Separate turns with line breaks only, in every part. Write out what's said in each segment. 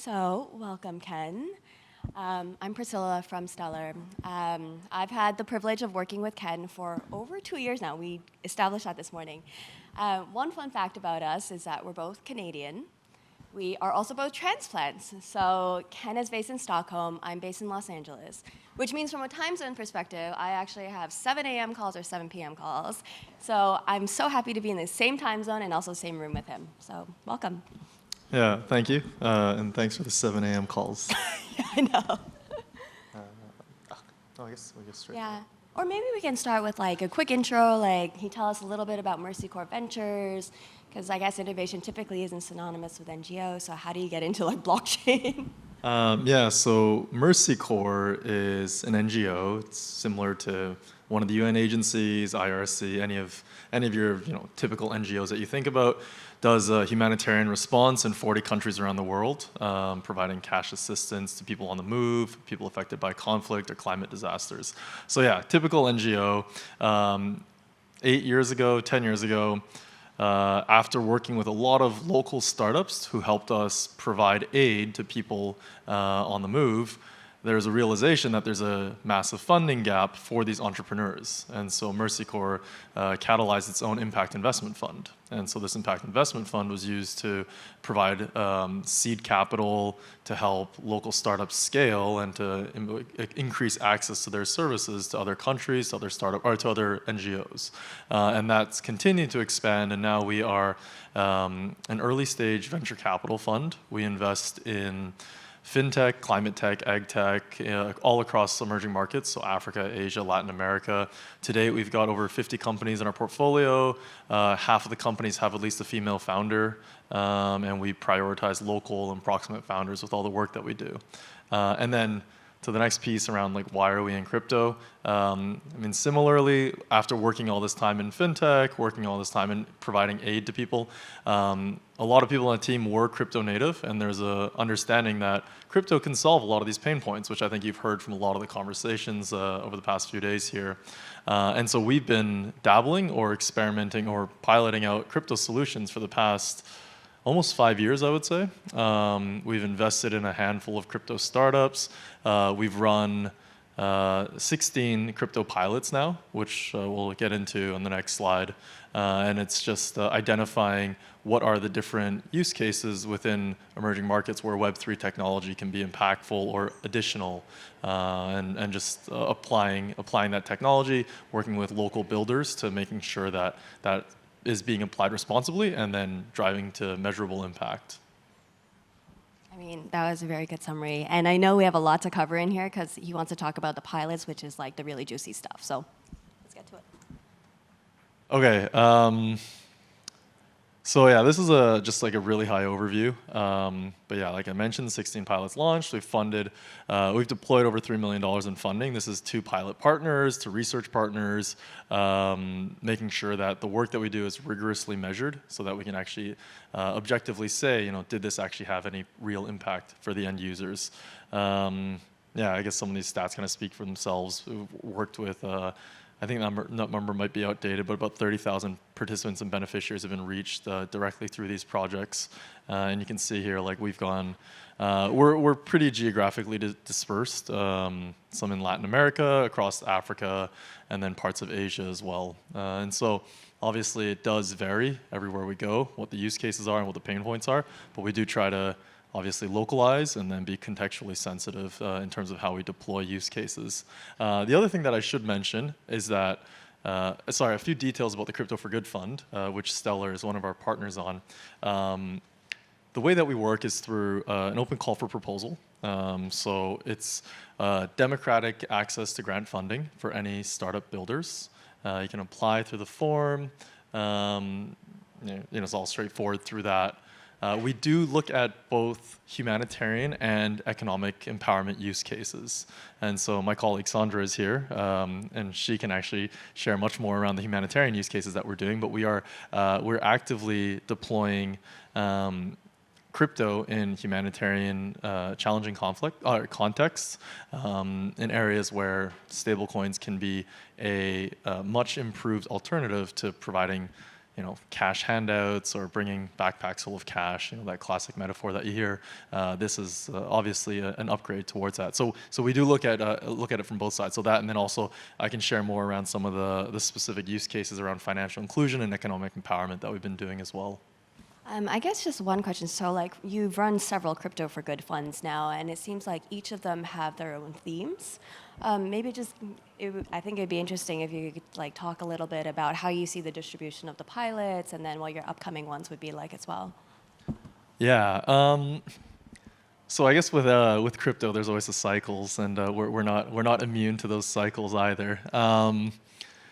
So, welcome, Ken. I'm Priscilla from Stellar. I've had the privilege of working with Ken for over 2 years now. We established that this morning. One fun fact about us is that we're both Canadian. We are also both transplants. So Ken is based in Stockholm, I'm based in Los Angeles, which means from a time zone perspective, I actually have 7 a.m. calls or 7 p.m. calls. So I'm so happy to be in the same time zone and also same room with him. So welcome.
Yeah, thank you. And thanks for the 7 a.m. calls.
Yeah, I know.
I guess we'll get straight.
Yeah. Or maybe we can start with like a quick intro, like can you tell us a little bit about MercyCorps Ventures? Because I guess innovation typically isn't synonymous with NGO, so how do you get into like blockchain?
Yeah, so MercyCorps is an NGO. It's similar to one of the UN agencies, IRC, any of your typical NGOs that you think about. Does a humanitarian response in 40 countries around the world, providing cash assistance to people on the move, people affected by conflict or climate disasters. So yeah, typical NGO. 8 years ago, 10 years ago, after working with a lot of local startups who helped us provide aid to people on the move, there's a realization that there's a massive funding gap for these entrepreneurs. And so MercyCorps catalyzed its own impact investment fund. And so this impact investment fund was used to provide seed capital to help local startups scale and to increase access to their services to other countries, to other to other NGOs. And that's continued to expand, and now we are an early stage venture capital fund. We invest in fintech, climate tech, ag tech, all across emerging markets, so Africa, Asia, Latin America. To date, we've got over 50 companies in our portfolio. Half of the companies have at least a female founder, and we prioritize local and proximate founders with all the work that we do. And then to the next piece around like why are we in crypto? I mean, similarly, after working all this time in fintech, working all this time in providing aid to people, a lot of people on the team were crypto native, and there's a understanding that crypto can solve a lot of these pain points, which I think you've heard from a lot of the conversations over the past few days here. And so we've been dabbling or experimenting or piloting out crypto solutions for the past almost 5 years, I would say. We've invested in a handful of crypto startups. We've run 16 crypto pilots now, which we'll get into on the next slide. And it's just identifying what are the different use cases within emerging markets where Web3 technology can be impactful or additional, and just applying that technology, working with local builders to making sure that that is being applied responsibly and then driving to measurable impact.
I mean, that was a very good summary. And I know we have a lot to cover in here because he wants to talk about the pilots, which is like the really juicy stuff. So let's get to it.
Okay. So yeah, this is just like a really high overview. But yeah, like I mentioned, 16 pilots launched. We've deployed over $3 million in funding. This is to pilot partners, to research partners, making sure that the work that we do is rigorously measured so that we can actually objectively say, did this actually have any real impact for the end users? Yeah, I guess some of these stats kind of speak for themselves. We've worked with I think that number might be outdated, but about 30,000 participants and beneficiaries have been reached directly through these projects. And you can see here, like we've gone, we're pretty geographically dispersed, some in Latin America, across Africa, and then parts of Asia as well. And so obviously it does vary everywhere we go, what the use cases are and what the pain points are, but we do try to obviously localize and then be contextually sensitive in terms of how we deploy use cases. The other thing that I should mention is that, a few details about the Crypto for Good Fund, which Stellar is one of our partners on. The way that we work is through an open call for proposal. So it's democratic access to grant funding for any startup builders. You can apply through the form. It's all straightforward through that. We do look at both humanitarian and economic empowerment use cases. And so my colleague Sandra is here, and she can actually share much more around the humanitarian use cases that we're doing, but we're actively deploying crypto in humanitarian challenging contexts, in areas where stablecoins can be a much improved alternative to providing cash handouts or bringing backpacks full of cash, that classic metaphor that you hear. This is obviously an upgrade towards that. So we do look at it from both sides. So that, and then also I can share more around some of the specific use cases around financial inclusion and economic empowerment that we've been doing as well.
I guess just one question. So like you've run several crypto for good funds now, and it seems like each of them have their own themes. Maybe just, I think it'd be interesting if you could like talk a little bit about how you see the distribution of the pilots, and then what your upcoming ones would be like as well.
Yeah. So I guess with crypto, there's always the cycles, and we're not immune to those cycles either.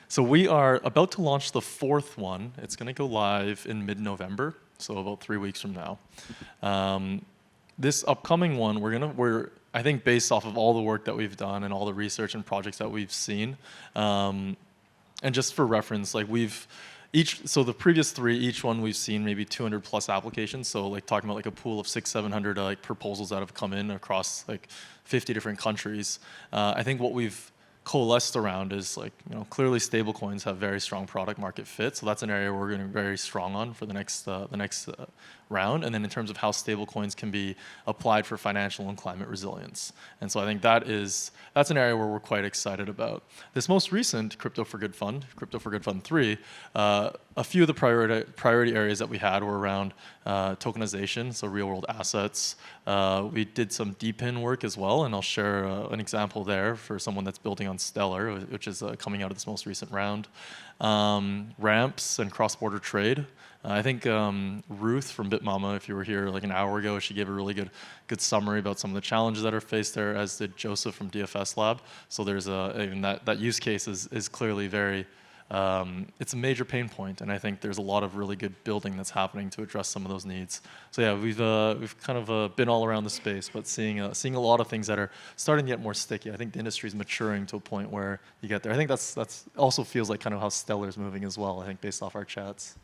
So we are about to launch the 4th one. It's going to go live in mid-November, so about 3 weeks from now. This upcoming one, I think based off of all the work that we've done and all the research and projects that we've seen, and just for reference, like so the previous 3, each one we've seen maybe 200 plus applications. So like talking about like a pool of 600-700 like proposals that have come in across like 50 different countries. I think what we've coalesced around is like, clearly stablecoins have very strong product market fit. So that's an area we're going to be very strong on for the next round. And then in terms of how stablecoins can be applied for financial and climate resilience. And so I think that's an area where we're quite excited about. This most recent Crypto for Good Fund, Crypto for Good Fund 3, a few of the priority areas that we had were around tokenization, so real world assets. We did some DPIN work as well, and I'll share an example there for someone that's building on Stellar, which is coming out of this most recent round. Ramps and cross-border trade. I think Ruth from BitMama, if you were here like an hour ago, she gave a really good summary about some of the challenges that are faced there, as did Joseph from DFS Lab. So there's even that use case is clearly very, it's a major pain point, and I think there's a lot of really good building that's happening to address some of those needs. So yeah, we've kind of been all around the space, but seeing a lot of things that are starting to get more sticky. I think the industry is maturing to a point where you get there. I think that's also feels like kind of how Stellar's moving as well, I think, based off our chats.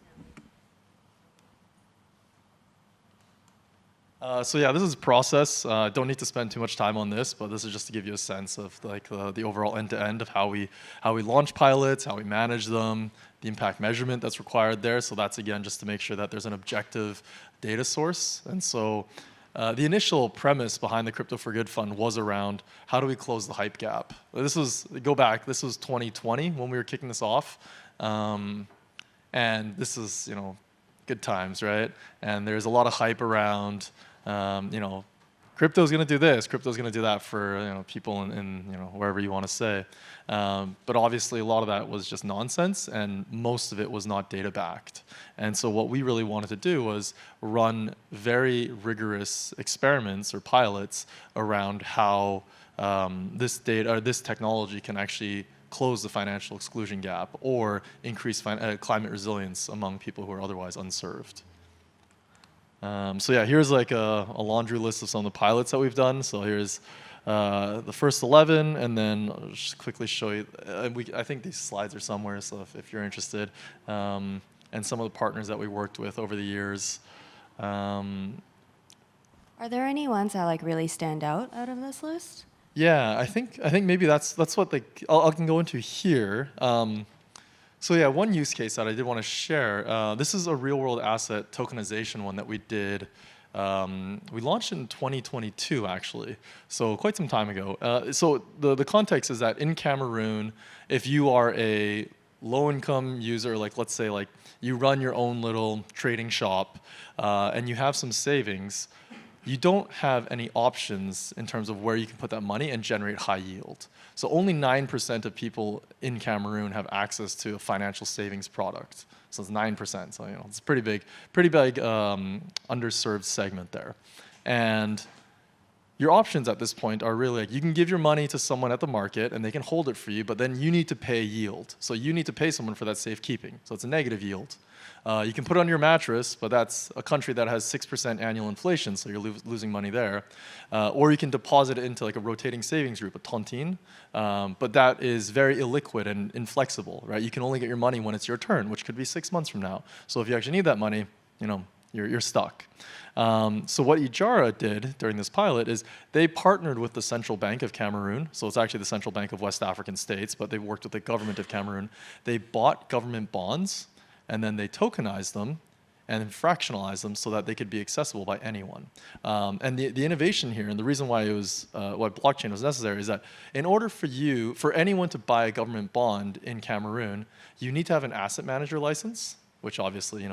So yeah, this is a process. Don't need to spend too much time on this, but this is just to give you a sense of like the overall end-to-end of how we launch pilots, how we manage them, the impact measurement that's required there. So that's again just to make sure that there's an objective data source. And so the initial premise behind the Crypto for Good Fund was around how do we close the hype gap. This was 2020 when we were kicking this off, and this is good times, right? And there's a lot of hype around. Crypto's going to do this, crypto's going to do that for people in wherever you want to say. But obviously a lot of that was just nonsense, and most of it was not data backed. And so what we really wanted to do was run very rigorous experiments or pilots around how this technology can actually close the financial exclusion gap or increase climate resilience among people who are otherwise unserved. So yeah, here's like a laundry list of some of the pilots that we've done. So here's the first 11, and then I'll just quickly show you. I think these slides are somewhere, so if you're interested. And some of the partners that we worked with over the years.
Are there any ones that like really stand out of this list?
Yeah, I think maybe that's what I can go into here. So yeah, one use case that I did want to share. This is a real-world asset tokenization one that we did. We launched in 2022 actually, so quite some time ago. So the context is that in Cameroon, if you are a low-income user, like let's say like you run your own little trading shop, and you have some savings, you don't have any options in terms of where you can put that money and generate high yield. So only 9% of people in Cameroon have access to a financial savings product. So it's 9%. So it's a pretty big underserved segment there. And your options at this point are really like you can give your money to someone at the market and they can hold it for you, but then you need to pay yield. So you need to pay someone for that safekeeping. So it's a negative yield. You can put it on your mattress, but that's a country that has 6% annual inflation, so you're losing money there. Or you can deposit it into like a rotating savings group, a tontine, but that is very illiquid and inflexible, right? You can only get your money when it's your turn, which could be 6 months from now. So if you actually need that money, you're stuck. So what Ijara did during this pilot is they partnered with the Central Bank of Cameroon. So it's actually the Central Bank of West African states, but they worked with the government of Cameroon. They bought government bonds, and then they tokenize them and fractionalize them so that they could be accessible by anyone. And the innovation here, and the reason why why blockchain was necessary, is that in order for anyone to buy a government bond in Cameroon, you need to have an asset manager license, which obviously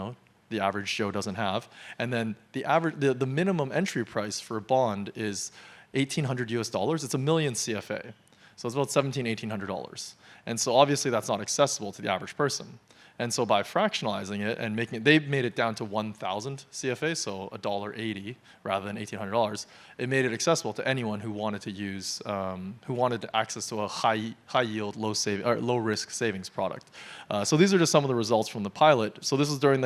the average Joe doesn't have. And then the minimum entry price for a bond is $1,800 US. It's a million CFA. So it's about $1,700–1,800. And so obviously that's not accessible to the average person. And so by fractionalizing it and they've made it down to 1,000 CFA, so $1.80 rather than $1,800. It made it accessible to anyone who wanted to use, who wanted access to a high yield, low risk savings product. So these are just some of the results from the pilot. So this is during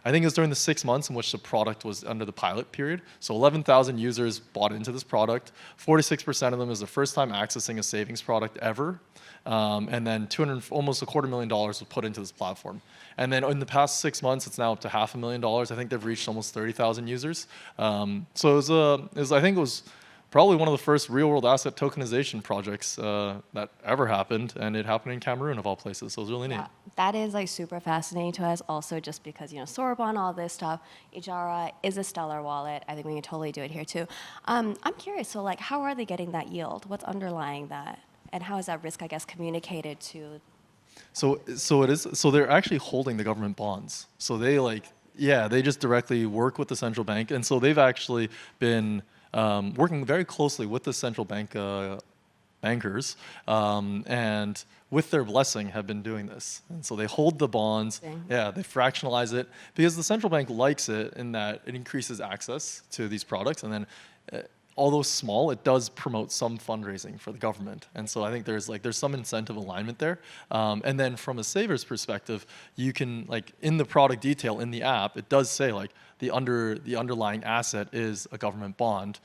I think it was during the 6 months in which the product was under the pilot period. So 11,000 users bought into this product. 46% of them is the first time accessing a savings product ever. And then almost $250,000 was put into this platform. And then in the past 6 months, it's now up to $500,000. I think they've reached almost 30,000 users. So I think it was probably one of the first real-world asset tokenization projects that ever happened, and it happened in Cameroon of all places. So it was really neat.
Yeah, that is like super fascinating to us. Also, just because Sorbonne, all this stuff, Ijara is a stellar wallet. I think we can totally do it here too. I'm curious. So like, how are they getting that yield? What's underlying that? And how is that risk, I guess, communicated to?
So they're actually holding the government bonds. So they just directly work with the central bank, and so they've actually been working very closely with the central bank bankers, and with their blessing have been doing this. And so they hold the bonds, they fractionalize it, because the central bank likes it in that it increases access to these products, and then although small, it does promote some fundraising for the government. And so I think there's some incentive alignment there. And then from a saver's perspective, you can, in the product detail in the app, it does say the underlying asset is a government bond.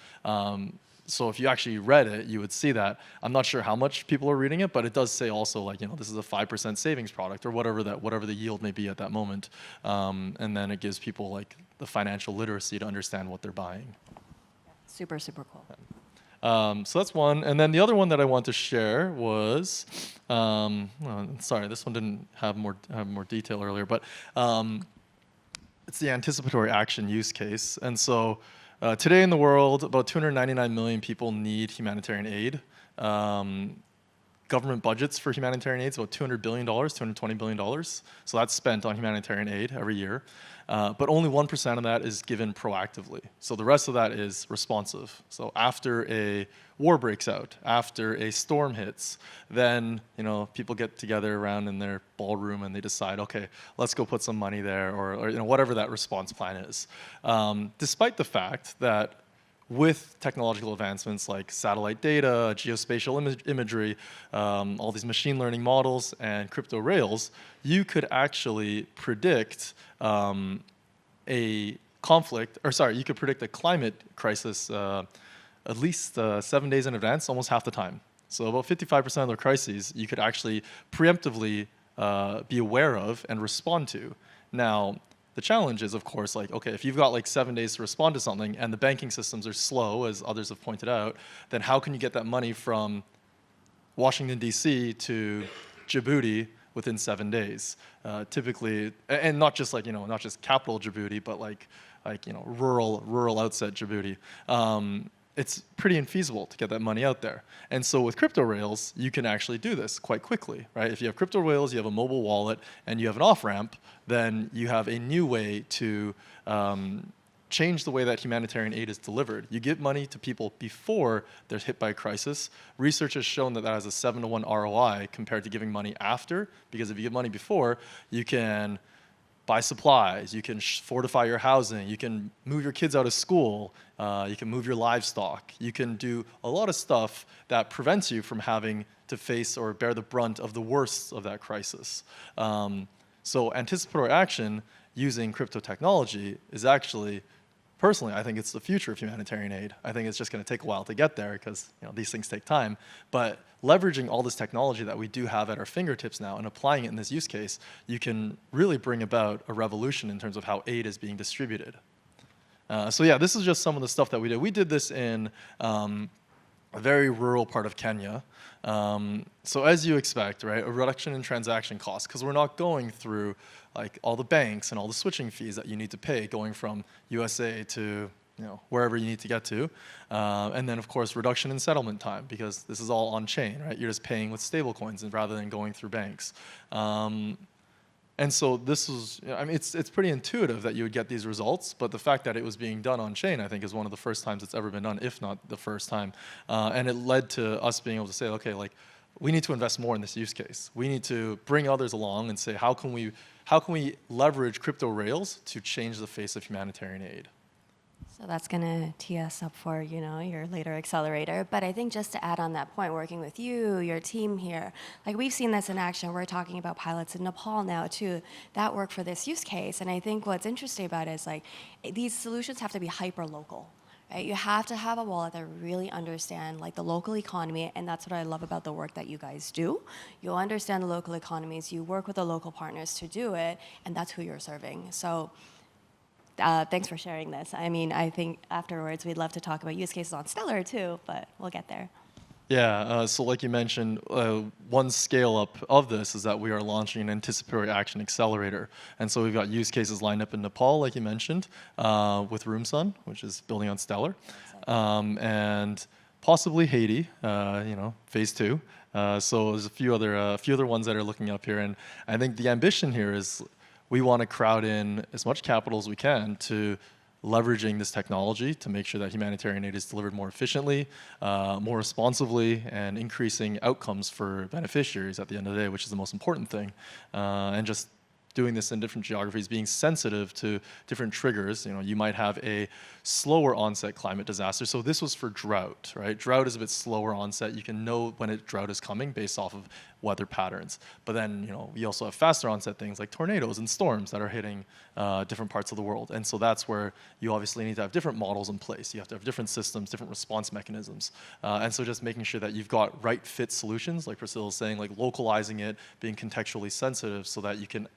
So if you actually read it, you would see that. I'm not sure how much people are reading it, but it does say also this is a 5% savings product or whatever the yield may be at that moment. And then it gives people the financial literacy to understand what they're buying.
Super, super cool.
So that's one. And then the other one that I want to share was, sorry, this one didn't have more detail earlier, but it's the anticipatory action use case. And so today in the world, about 299 million people need humanitarian aid. Government budgets for humanitarian aid is about $200 billion, $220 billion. So that's spent on humanitarian aid every year. But only 1% of that is given proactively. So the rest of that is responsive. So after a war breaks out, after a storm hits, then people get together around in their ballroom and they decide, okay, let's go put some money there, or whatever that response plan is. Despite the fact that with technological advancements like satellite data, geospatial imagery, all these machine learning models, and crypto rails, you could actually predict you could predict a climate crisis at least 7 days in advance, almost half the time. So about 55% of the crises you could actually preemptively be aware of and respond to. Now, the challenge is, of course, okay, if you've got 7 days to respond to something and the banking systems are slow, as others have pointed out, then how can you get that money from Washington, D.C. to Djibouti within 7 days? Typically, and not just not just capital Djibouti, but rural outset Djibouti. It's pretty infeasible to get that money out there. And so with crypto rails, you can actually do this quite quickly, right? If you have crypto rails, you have a mobile wallet, and you have an off-ramp, then you have a new way to change the way that humanitarian aid is delivered. You give money to people before they're hit by a crisis. Research has shown that has a 7-to-1 ROI compared to giving money after, because if you give money before, you can buy supplies, you can fortify your housing, you can move your kids out of school, you can move your livestock, you can do a lot of stuff that prevents you from having to face or bear the brunt of the worst of that crisis. So anticipatory action using crypto technology is actually, personally, I think it's the future of humanitarian aid. I think it's just going to take a while to get there because these things take time. But leveraging all this technology that we do have at our fingertips now and applying it in this use case, you can really bring about a revolution in terms of how aid is being distributed. So yeah, this is just some of the stuff that we did. We did this in a very rural part of Kenya. So as you expect, right, a reduction in transaction costs, because we're not going through like all the banks and all the switching fees that you need to pay going from USA to wherever you need to get to. And then, of course, reduction in settlement time, because this is all on-chain, right? You're just paying with stable coins rather than going through banks. And so this was, I mean, it's pretty intuitive that you would get these results, but the fact that it was being done on-chain, I think, is one of the first times it's ever been done, if not the first time. And it led to us being able to say, okay, like, we need to invest more in this use case. We need to bring others along and say, how can we leverage crypto rails to change the face of humanitarian aid?
So that's going to tee us up for, your later accelerator. But I think just to add on that point, working with you, your team here, like we've seen this in action. We're talking about pilots in Nepal now too, that work for this use case. And I think what's interesting about it is like these solutions have to be hyper local. Right? You have to have a wallet that really understand like the local economy, and that's what I love about the work that you guys do. You understand the local economies, you work with the local partners to do it, and that's who you're serving. So thanks for sharing this. I mean, I think afterwards we'd love to talk about use cases on Stellar too, but we'll get there.
Yeah, so like you mentioned, one scale up of this is that we are launching an anticipatory action accelerator. And so we've got use cases lined up in Nepal, like you mentioned, with RoomSun, which is building on Stellar, and possibly Haiti, phase 2. So there's a few other ones that are looking up here. And I think the ambition here is we want to crowd in as much capital as we can to leveraging this technology to make sure that humanitarian aid is delivered more efficiently, more responsibly, and increasing outcomes for beneficiaries at the end of the day, which is the most important thing. And just doing this in different geographies, being sensitive to different triggers. You might have a slower onset climate disaster. So this was for drought, right? Drought is a bit slower onset. You can know when a drought is coming based off of weather patterns. But then, we also have faster onset things like tornadoes and storms that are hitting different parts of the world. And so that's where you obviously need to have different models in place. You have to have different systems, different response mechanisms. And so just making sure that you've got right fit solutions, like Priscilla was saying, like localizing it, being contextually sensitive so that you can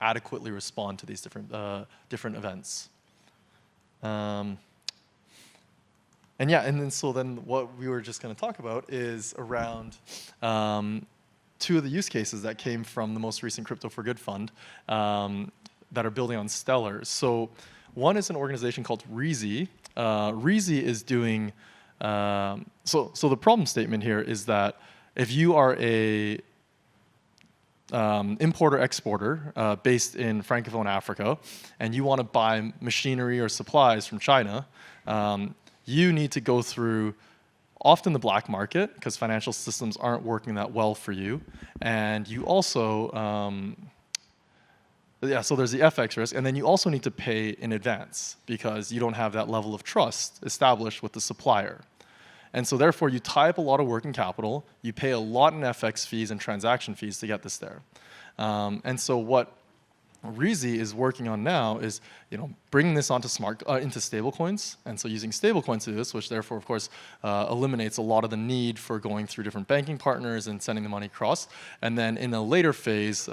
adequately respond to these different events. And then what we were just going to talk about is around two of the use cases that came from the most recent Crypto for Good fund that are building on Stellar. So one is an organization called Reezy. Reezy is doing, so the problem statement here is that if you are a importer-exporter based in Francophone Africa, and you want to buy machinery or supplies from China, you need to go through often the black market because financial systems aren't working that well for you. And you also, so there's the FX risk, and then you also need to pay in advance because you don't have that level of trust established with the supplier. And so therefore, you tie up a lot of working capital, you pay a lot in FX fees and transaction fees to get this there. And so what Reezy is working on now is, bringing this onto into stablecoins, and so using stablecoins to do this, which therefore, of course, eliminates a lot of the need for going through different banking partners and sending the money across. And then in a later phase,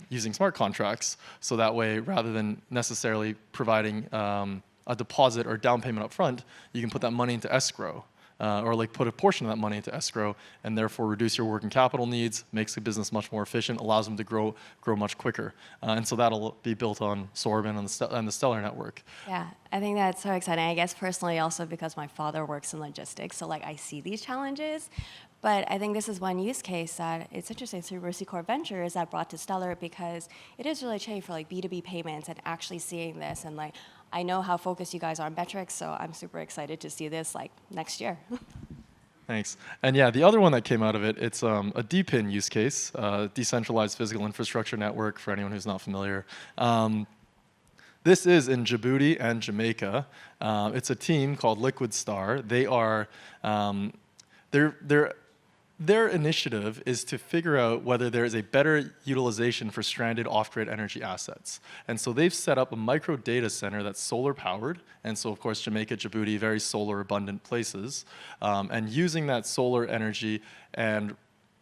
using smart contracts, so that way, rather than necessarily providing a deposit or down payment up front, you can put that money into escrow. Or like put a portion of that money into escrow and therefore reduce your working capital needs, makes the business much more efficient, allows them to grow much quicker. And so that'll be built on Sorbin and the Stellar network.
Yeah, I think that's so exciting. I guess personally also because my father works in logistics, so like I see these challenges. But I think this is one use case that it's interesting through MercyCorps Ventures that brought to Stellar because it is really changing for like B2B payments and actually seeing this and like I know how focused you guys are on metrics, so I'm super excited to see this like next year.
Thanks. And yeah, the other one that came out of it, it's a DPIN use case, decentralized physical infrastructure network for anyone who's not familiar. This is in Djibouti and Jamaica. It's a team called Liquidstar. They are, their initiative is to figure out whether there is a better utilization for stranded off-grid energy assets. And so they've set up a micro data center that's solar powered. And so of course, Jamaica, Djibouti, very solar abundant places. And using that solar energy and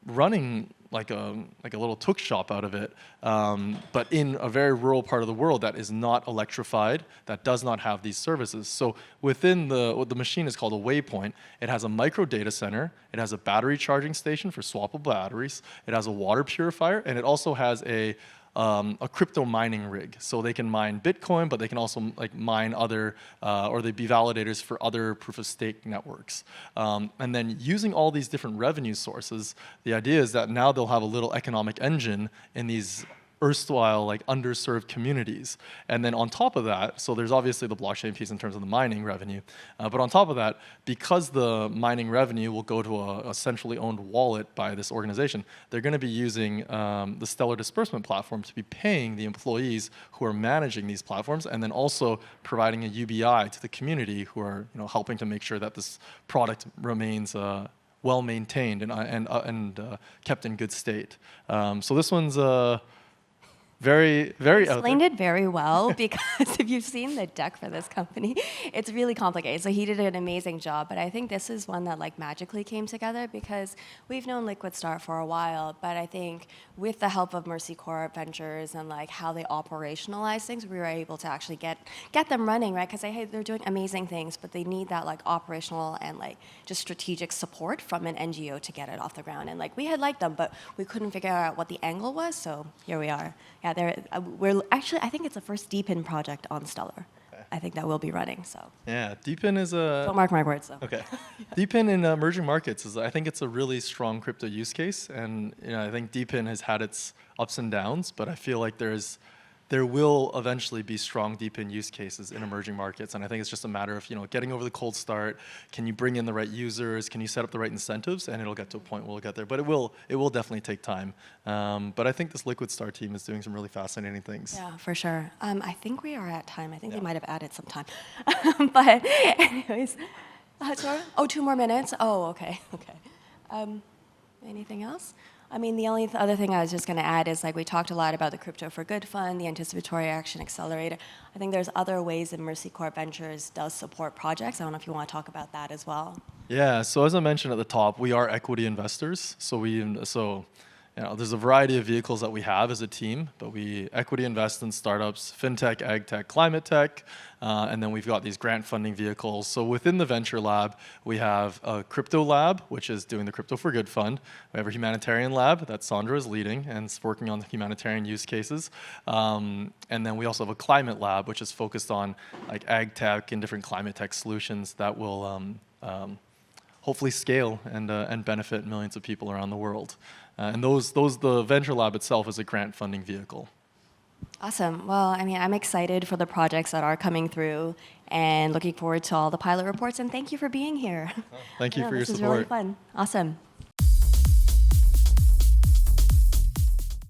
running like a little tuk shop out of it, but in a very rural part of the world that is not electrified, that does not have these services. So within what the machine is called a waypoint, it has a micro data center, it has a battery charging station for swappable batteries, it has a water purifier, and it also has a a crypto mining rig. So they can mine Bitcoin, but they can also like mine other, or they be validators for other proof of stake networks. And then using all these different revenue sources, the idea is that now they'll have a little economic engine in these erstwhile like underserved communities. And then on top of that, so there's obviously the blockchain piece in terms of the mining revenue, but on top of that, because the mining revenue will go to a centrally owned wallet by this organization, they're going to be using the Stellar disbursement platform to be paying the employees who are managing these platforms, and then also providing a UBI to the community who are helping to make sure that this product remains well maintained and kept in good state. So this one's very
explained it very well, because if you've seen the deck for this company, it's really complicated. So he did an amazing job, but I think this is one that like magically came together, because we've known Liquidstar for a while, but I think with the help of MercyCorps Ventures and like how they operationalize things, we were able to actually get them running, right? Because hey, they're doing amazing things, but they need that like operational and like just strategic support from an NGO to get it off the ground. And like we had liked them, but we couldn't figure out what the angle was. So here we are. Yeah, we're actually, I think it's the first DPIN project on Stellar. Okay. I think that will be running. So
yeah, DPIN is a.
Don't mark my words though.
Okay, DPIN in emerging markets is, I think it's a really strong crypto use case, and I think DPIN has had its ups and downs, but I feel like there will eventually be strong DPIN use cases in emerging markets, and I think it's just a matter of getting over the cold start. Can you bring in the right users? Can you set up the right incentives? And it'll get to a point where we'll get there. But it will definitely take time. But I think this Liquidstar team is doing some really fascinating things.
Yeah, for sure. I think we are at time. I think they might have added some time. But anyways, sorry? Oh, 2 more minutes? Oh, okay. Anything else? I mean, the only other thing I was just going to add is, like, we talked a lot about the Crypto for Good Fund, the Anticipatory Action Accelerator. I think there's other ways that MercyCorps Ventures does support projects. I don't know if you want to talk about that as well.
Yeah, so as I mentioned at the top, we are equity investors. So there's a variety of vehicles that we have as a team, but we equity invest in startups, fintech, ag tech, climate tech, and then we've got these grant funding vehicles. So within the venture lab, we have a crypto lab, which is doing the Crypto for Good Fund. We have a humanitarian lab that Sandra is leading and is working on the humanitarian use cases. And then we also have a climate lab, which is focused on like ag tech and different climate tech solutions that will hopefully scale and benefit millions of people around the world. And the venture lab itself is a grant funding vehicle.
Awesome. Well, I mean, I'm excited for the projects that are coming through and looking forward to all the pilot reports. And thank you for being here.
Thank you for your support.
This was really fun. Awesome.